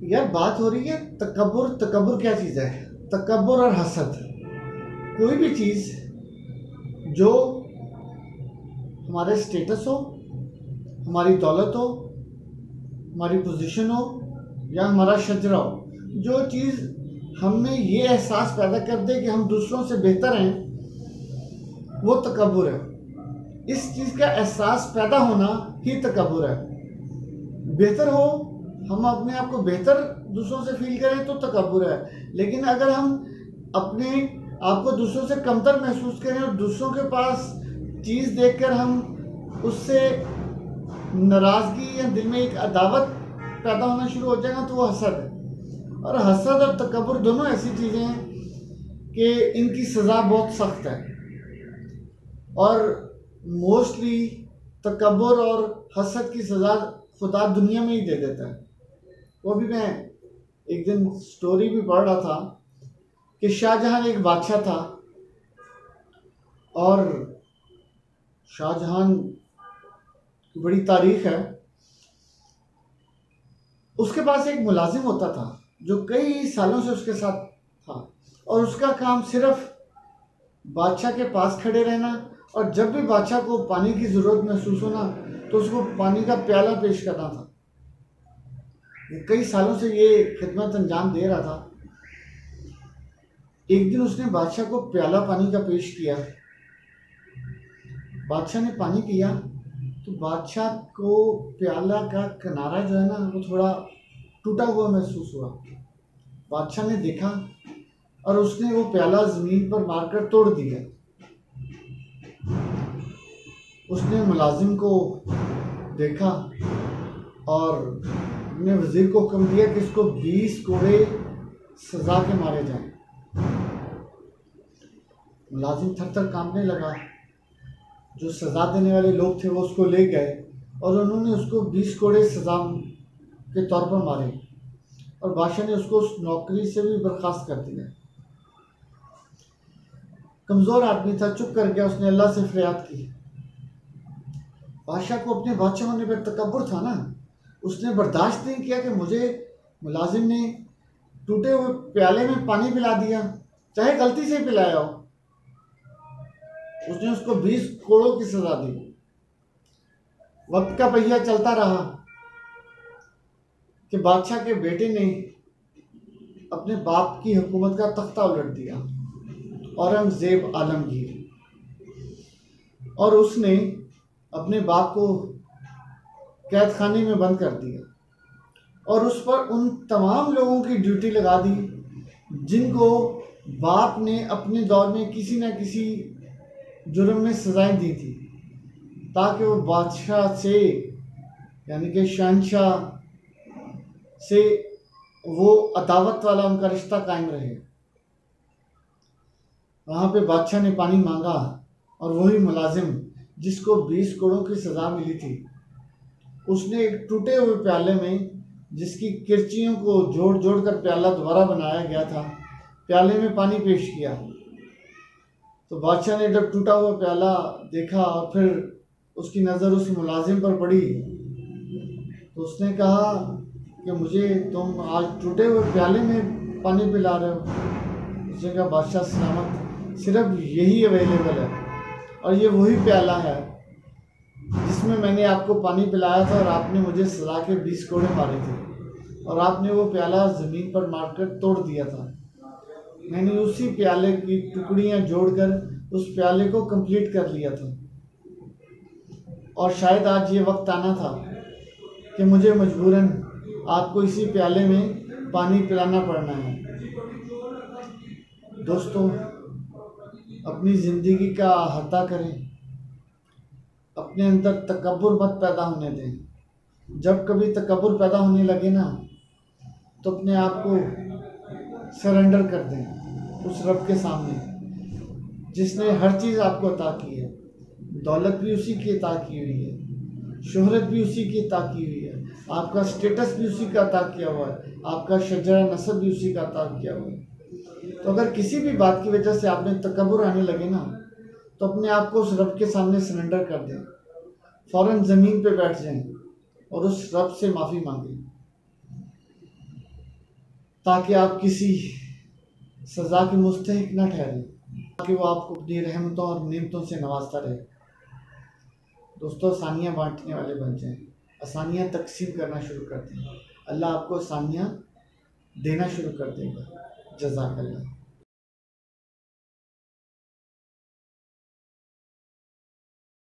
यार बात हो रही है तकब्बुर। तकब्बुर क्या चीज़ है? तकब्बुर और हसद, कोई भी चीज़ जो हमारे स्टेटस हो, हमारी दौलत हो, हमारी पोजीशन हो या हमारा शजरा हो, जो चीज़ हमें ये एहसास पैदा कर दे कि हम दूसरों से बेहतर हैं, वो तकब्बुर है। इस चीज़ का एहसास पैदा होना ही तकब्बुर है। बेहतर हो, हम अपने आप को बेहतर दूसरों से फील करें तो तकब्बुर है। लेकिन अगर हम अपने आप को दूसरों से कमतर महसूस करें और दूसरों के पास चीज़ देखकर हम उससे नाराज़गी या दिल में एक अदावत पैदा होना शुरू हो जाएगा, तो वो हसद है। और हसद और तकब्बुर दोनों ऐसी चीज़ें हैं कि इनकी सज़ा बहुत सख्त है। और मोस्टली तकब्बुर और हसद की सज़ा खुदा दुनिया में ही दे देता है। वो भी मैं एक दिन स्टोरी भी पढ़ रहा था कि शाहजहां एक बादशाह था और शाहजहां की बड़ी तारीख है। उसके पास एक मुलाजिम होता था जो कई सालों से उसके साथ था और उसका काम सिर्फ बादशाह के पास खड़े रहना और जब भी बादशाह को पानी की ज़रूरत महसूस होना तो उसको पानी का प्याला पेश करना था। कई सालों से ये खिदमत अंजाम दे रहा था। एक दिन उसने बादशाह को प्याला पानी का पेश किया। बादशाह ने पानी पिया तो बादशाह को प्याला का किनारा जो है ना वो थोड़ा टूटा हुआ महसूस हुआ। बादशाह ने देखा और उसने वो प्याला ज़मीन पर मारकर तोड़ दिया। उसने मुलाजिम को देखा और अपने वज़ीर को हुक्म दिया कि इसको 20 कोड़े सज़ा के मारे जाएं। मुलाजिम थर थर कांपने लगा। जो सज़ा देने वाले लोग थे वो उसको ले गए और उन्होंने उसको 20 कोड़े सज़ा के तौर पर मारे और बादशाह ने उसको उस नौकरी से भी बर्खास्त कर दिया। कमज़ोर आदमी था, चुप कर गया। उसने अल्लाह से फरियाद की। बादशाह को अपने बादशाह होने पर तकब्बुर था ना, उसने बर्दाश्त नहीं किया कि मुझे मुलाजिम ने टूटे हुए प्याले में पानी पिला दिया, चाहे गलती से पिलाया हो। उसने उसको 20 कोड़ों की सज़ा दी। वक्त का पहिया चलता रहा कि बादशाह के बेटे ने अपने बाप की हुकूमत का तख्ता उलट दिया, औरंगज़ेब आलमगीर, और उसने अपने बाप को कैद खाने में बंद कर दिया और उस पर उन तमाम लोगों की ड्यूटी लगा दी जिनको बाप ने अपने दौर में किसी न किसी जुर्म में सजाएं दी थी, ताकि वो बादशाह से यानी कि शहंशाह से वो अदावत वाला उनका रिश्ता कायम रहे। वहाँ पे बादशाह ने पानी मांगा और वही मुलाजिम जिसको 20 कोड़ों की सज़ा मिली थी, उसने एक टूटे हुए प्याले में जिसकी किरचियों को जोड़ जोड़ कर प्याला दोबारा बनाया गया था, प्याले में पानी पेश किया। तो बादशाह ने जब टूटा हुआ प्याला देखा और फिर उसकी नज़र उस मुलाजिम पर पड़ी तो उसने कहा कि मुझे तुम आज टूटे हुए प्याले में पानी पिला रहे हो। उसने कहा बादशाह सलामत, सिर्फ यही अवेलेबल है और ये वही प्याला है जिसमें मैंने आपको पानी पिलाया था और आपने मुझे सजा के 20 कोड़े मारे थे और आपने वो प्याला ज़मीन पर मारकर तोड़ दिया था। मैंने उसी प्याले की टुकड़ियाँ जोड़कर उस प्याले को कंप्लीट कर लिया था और शायद आज ये वक्त आना था कि मुझे मजबूरन आपको इसी प्याले में पानी पिलाना पड़ना है। दोस्तों, अपनी ज़िंदगी का अहाता करें, अपने अंदर तकब्बुर मत पैदा होने दें। जब कभी तकब्बुर पैदा होने लगे ना तो अपने आप को सरेंडर कर दें उस रब के सामने जिसने हर चीज़ आपको अता की है। दौलत भी उसी की अता की हुई है, शोहरत भी उसी की अता की हुई है, आपका स्टेटस भी उसी का अता किया हुआ है, आपका शजरा नसब भी उसी का अता किया हुआ है। तो अगर किसी भी बात की वजह से आप में तकब्बुर आने लगे ना तो अपने आप को उस रब के सामने सरेंडर कर दें, फ़ौरन ज़मीन पे बैठ जाएं और उस रब से माफ़ी मांगें। ताकि आप किसी सज़ा के मुस्तहिक न ठहरें, ताकि वो आपको अपनी रहमतों और नेमतों से नवाजता रहे। दोस्तों, आसानियाँ बांटने वाले बन जाएं, आसानियाँ तकसीम करना शुरू कर दें। अल्लाह आपको आसानियाँ देना शुरू कर देगा। जज़ाकल्लाह।